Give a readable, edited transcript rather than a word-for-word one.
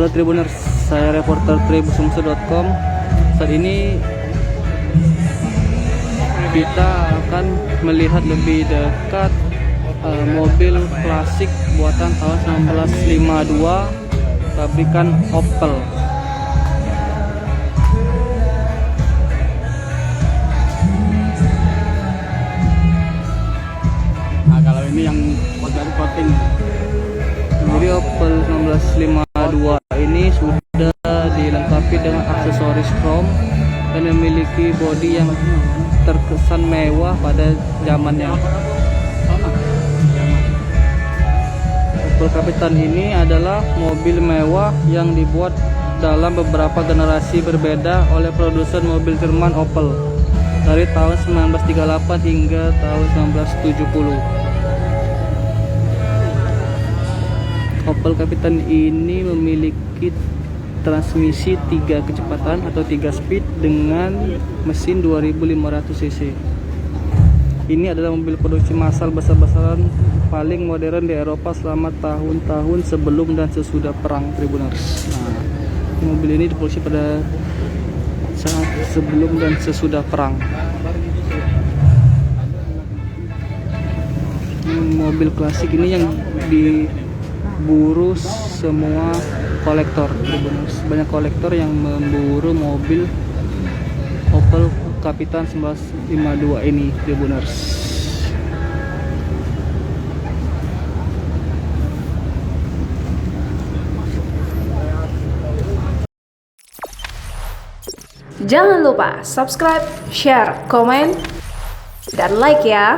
Halo Tribuners, saya reporter tribusumsel.com. Saat ini kita akan melihat lebih dekat mobil klasik buatan tahun 1952 pabrikan Opel. Nah, kalau ini yang dari coating. Jadi Opel 1952 ini sudah dilengkapi dengan aksesoris chrome dan memiliki bodi yang terkesan mewah pada zamannya. Opel Kapitan ini adalah mobil mewah yang dibuat dalam beberapa generasi berbeda oleh produsen mobil Jerman Opel dari tahun 1938 hingga tahun 1970. Opel Kapitan ini memiliki transmisi 3 kecepatan atau 3 speed dengan mesin 2500 cc. Ini adalah mobil produksi massal besar-besaran paling modern di Eropa selama tahun-tahun sebelum dan sesudah perang Tribuners. Nah, mobil ini diproduksi pada saat sebelum dan sesudah perang. Mobil klasik ini yang diburu semua kolektor Tribuners. Banyak kolektor yang memburu mobil Opel Kapitan 1952 ini Tribuners. Jangan lupa subscribe, share, komen, dan like ya.